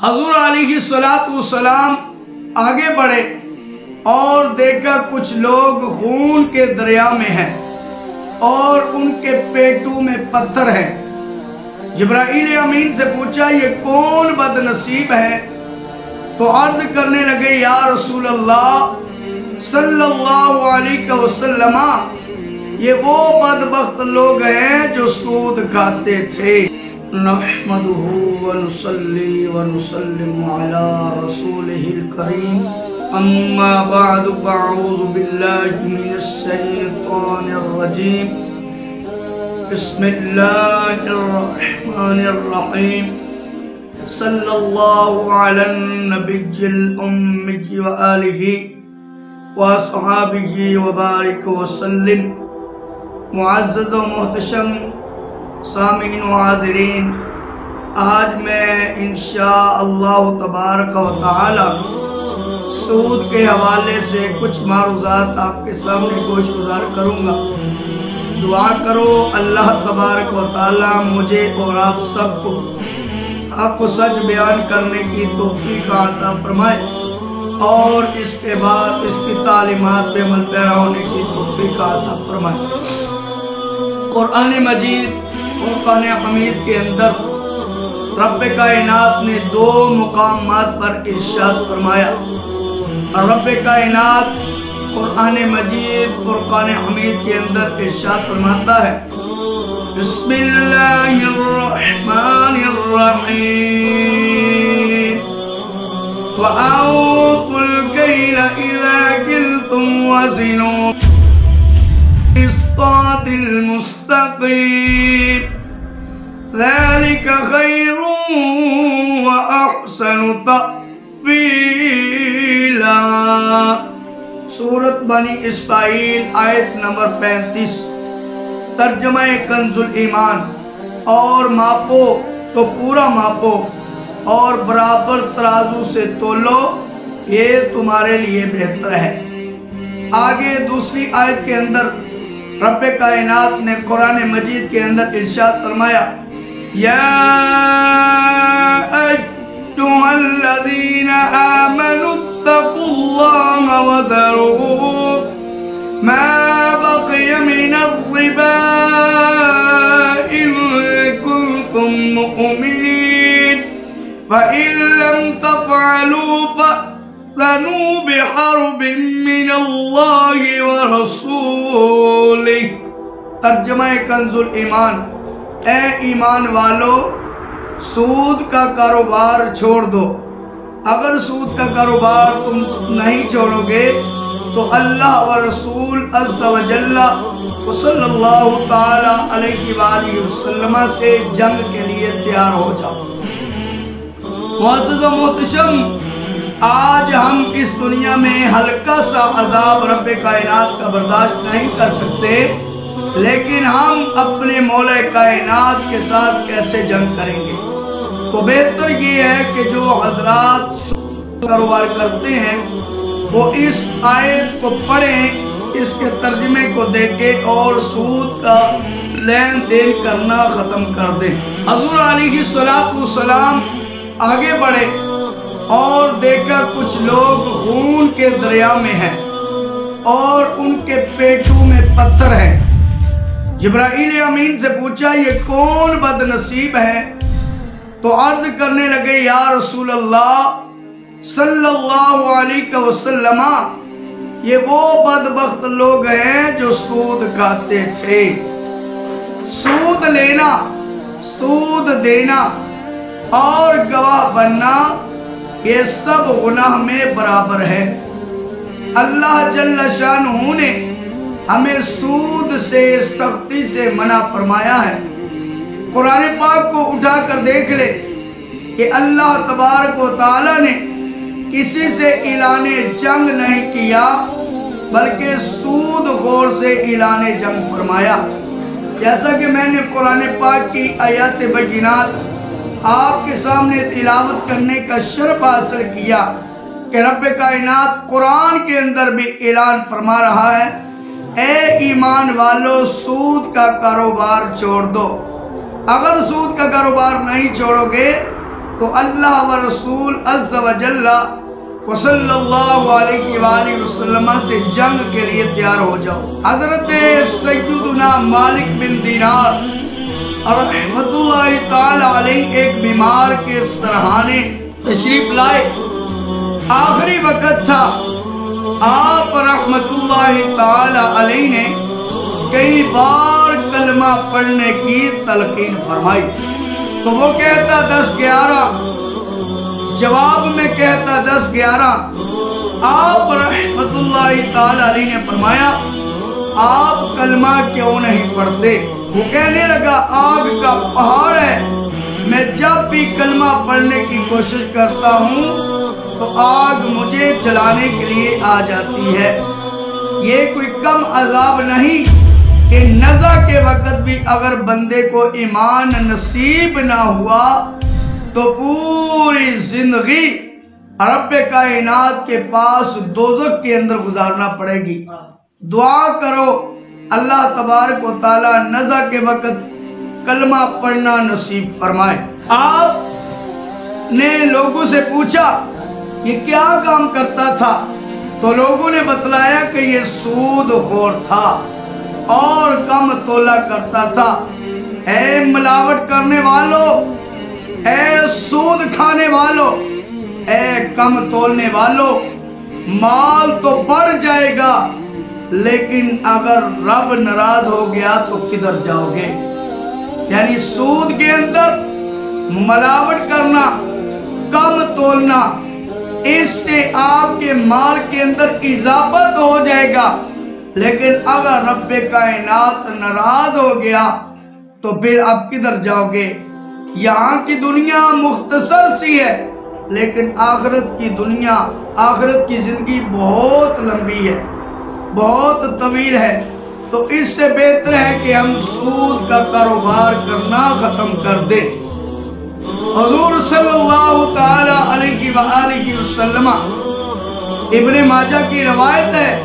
حضور علیہ السلام آگے بڑھے اور دیکھا کچھ لوگ خون کے دریا میں ہیں اور ان کے پیٹوں میں پتھر ہیں۔ جبرائیل امین سے پوچھا یہ کون بد نصیب ہے؟ تو عرض کرنے لگے یا رسول اللہ صلی اللہ علیہ وسلم یہ وہ بدبخت لوگ ہیں جو سود کھاتے تھے۔ نحمدہ ونصلی ونسلم علی رسولہ الکریم اما بعد فاعوذ باللہ من الشیطان الرجیم بسم اللہ الرحمن الرحیم صلی اللہ علی النبی الأمی وآلہ واصحابہ وبارک وسلم۔ معزز و محتشم سامعین و حاضرین، آج میں انشاءاللہ تبارک و تعالی سود کے حوالے سے کچھ معروضات آپ کے سامنے گوش گزار کروں گا۔ دعا کرو اللہ تبارک و تعالی مجھے اور آپ سب کو حق و سچ بیان کرنے کی توفیق عطا فرمائے اور اس کے بعد اس کی تعلیمات پہ عمل پیرا ہونے کی توفیق عطا فرمائے۔ قرآن مجید فرقان حمید کے اندر رب کائنات نے دو مقامات پر ارشاد فرمایا۔ رب کائنات قرآن مجید فرقان حمید کے اندر ارشاد فرماتا ہے بسم اللہ الرحمن الرحیم وَأَوْفُوا الْكَيْلَ إِذَا كِلْتُمْ وَزِنُوا بِالْقِسْطَاسِ الْمُسْتَقِيمِ ذَلِكَ خَيْرٌ وَأَحْسَنُ تَأْوِيلًا۔ سورۃ بنی اسرائیل آیت نمبر 35۔ ترجمہ کنز الایمان۔ اور ماپو تو پورا ماپو اور برابر ترازو سے تولو، یہ تمہارے لیے بہتر ہے۔ آگے دوسری آیت کے اندر رب کائنات نے قرآن مجید کے اندر ارشاد فرمایا یا ایھا الذین آمنوا اتقوا اللہ وذروا ما بقی من الربا ان کنتم مؤمنین فإن لم تفعلوا فأذنوا بحرب من اللہ ورسولہ۔ ترجمہ کنز الایمان۔ اے ایمان والو سود کا کاروبار چھوڑ دو۔ اگر سود کا کاروبار تم نہیں چھوڑو گے تو اللہ و رسول عز و جل صلی اللہ تعالی علیہ وآلہ وسلم سے جنگ کے لیے تیار ہو جاؤ۔ معزز و محتشم، آج ہم اس دنیا میں ہلکا سا عذاب رب کائنات کا برداشت نہیں کر سکتے، لیکن ہم اپنے مولا کائنات کے ساتھ کیسے جنگ کریں گے؟ تو بہتر یہ ہے کہ جو حضرات کاروبار کرتے ہیں وہ اس آیت کو پڑھیں، اس کے ترجمے کو دیکھیں اور سود کا لین دین کرنا ختم کر دیں۔ حضور علیہ السلام آگے بڑھے اور دیکھا کچھ لوگ خون کے دریا میں ہیں اور ان کے پیٹوں میں پتھر ہیں۔ جبرائیل امین سے پوچھا یہ کون بد نصیب ہے؟ تو عرض کرنے لگے یا رسول اللہ صلی اللہ علیہ وسلم یہ وہ بدبخت لوگ ہیں جو سود کھاتے تھے۔ سود لینا، سود دینا اور گواہ بننا یہ سب گناہ میں برابر ہے۔ اللہ جل شانہ نے ہمیں سود سے سختی سے منع فرمایا ہے۔ قرآن پاک کو اٹھا کر دیکھ لے کہ اللہ تبارک و تعالی نے کسی سے اعلان جنگ نہیں کیا بلکہ سود خور سے اعلان جنگ فرمایا۔ جیسا کہ میں نے قرآن پاک کی آیات بینات آپ کے سامنے تلاوت کرنے کا شرف حاصل کیا کہ رب کائنات قرآن کے اندر بھی اعلان فرما رہا ہے اے ایمان والو سود کا کاروبار چھوڑ دو۔ اگر سود کا کاروبار نہیں چھوڑو گے تو اللہ و رسول عز و جل و صلی اللہ علیہ وآلہ وسلم سے جنگ کے لیے تیار ہو جاؤ۔ حضرت سیدنا مالک بن دینار رحمت اللہ تعالی علیہ ایک بیمار کے سرحانے تشریف لائے۔ آخری وقت تھا، آپ رحمت اللہ تعالی علیہ نے کئی بار کلمہ پڑھنے کی تلقین فرمائی، تو وہ کہتا 10-11، جواب میں کہتا 10-11۔ آپ رحمت اللہ تعالی علیہ نے فرمایا آپ کلمہ کیوں نہیں پڑھتے؟ وہ کہنے لگا آگ کا پہاڑ ہے، میں جب بھی کلمہ پڑھنے کی کوشش کرتا ہوں تو آگ مجھے جلانے کے لیے آ جاتی ہے۔ یہ کوئی کم عذاب نہیں کہ نزع کے وقت بھی اگر بندے کو ایمان نصیب نہ ہوا تو پوری زندگی رب کائنات کے پاس دوزخ کے اندر گزارنا پڑے گی۔ دعا کرو اللہ تبارک و تعالی نزع کے وقت کلمہ پڑھنا نصیب فرمائے۔ آپ نے لوگوں سے پوچھا یہ کیا کام کرتا تھا؟ تو لوگوں نے بتلایا کہ یہ سود خور تھا اور کم تولا کرتا تھا۔ اے ملاوٹ کرنے والوں، اے سود کھانے والوں، اے کم تولنے والوں، مال تو بڑھ جائے گا لیکن اگر رب ناراض ہو گیا تو کدھر جاؤ گے؟ یعنی سود کے اندر ملاوٹ کرنا، کم تولنا، اس سے آپ کے مال کے اندر اضافہ تو ہو جائے گا لیکن اگر رب کائنات ناراض ہو گیا تو پھر آپ کدھر جاؤ گے؟ یہاں کی دنیا مختصر سی ہے لیکن آخرت کی دنیا، آخرت کی زندگی بہت لمبی ہے، بہت طویل ہے۔ تو اس سے بہتر ہے کہ ہم سود کا کاروبار کرنا ختم کر دیں۔ حضور صلی اللہ تعالی علیہ وآلہ وسلم، ابن ماجہ کی روایت ہے،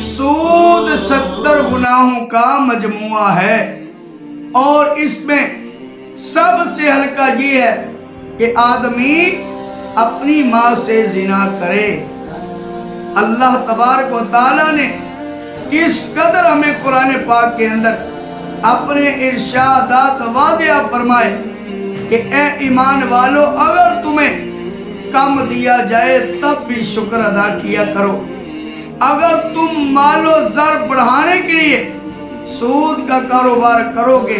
سود 70 گناہوں کا مجموعہ ہے اور اس میں سب سے ہلکا یہ ہے کہ آدمی اپنی ماں سے زنا کرے۔ اللہ تبارک و تعالی نے کس قدر ہمیں قرآن پاک کے اندر اپنے ارشادات واضح فرمائے کہ اے ایمان والو اگر تمہیں کم دیا جائے تب بھی شکر ادا کیا کرو۔ اگر تم مال و زر بڑھانے کے لیے سود کا کاروبار کرو گے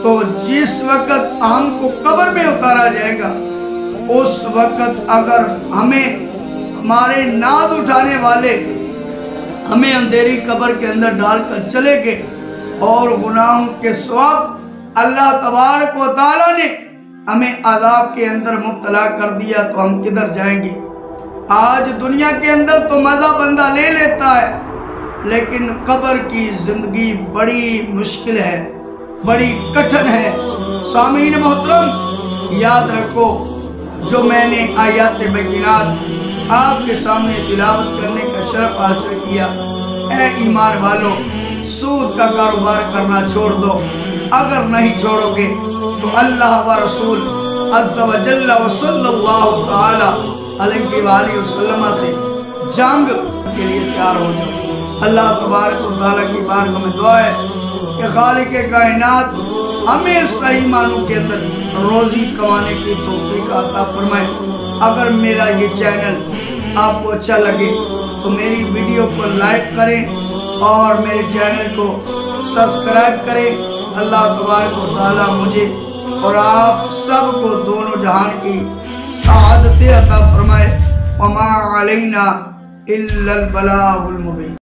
تو جس وقت ہم کو قبر میں اتارا جائے گا اس وقت اگر ہمیں ہمارے ناز اٹھانے والے ہمیں اندھیری قبر کے اندر ڈال کر چلے گئے اور گناہوں کے ثواب اللہ تبارک و تعالی نے ہمیں عذاب کے اندر مبتلا کر دیا تو ہم کدھر جائیں گے؟ آج دنیا کے اندر تو مزہ بندہ لے لیتا ہے لیکن قبر کی زندگی بڑی مشکل ہے، بڑی کٹھن ہے۔ سامعین محترم یاد رکھو جو میں نے آیات بینات آپ کے سامنے تلاوت کرنے کا شرف حاصل کیا، اے ایمان والو سود کا کاروبار کرنا چھوڑ دو۔ اگر نہیں چھوڑو گے تو اللہ و رسول عز و جل و صلی اللہ تعالی علیہ وآلہ وسلم سے جنگ کے لیے تیار ہو جاؤ۔ اللہ تبارک و تعالیٰ کی بارگاہ میں دعا ہے کہ خالق کائنات ہمیں صحیح معنوں کے اندر روزی کمانے کی توفیق عطا فرمائے۔ اگر میرا یہ چینل آپ کو اچھا لگے تو میری ویڈیو کو لائک کریں اور میرے چینل کو سبسکرائب کریں۔ اللہ تبارک و تعالیٰ مجھے اور آپ سب کو دونوں جہان کی سعادت عطا فرمائے۔ وما علینا الا البلاغ المبین۔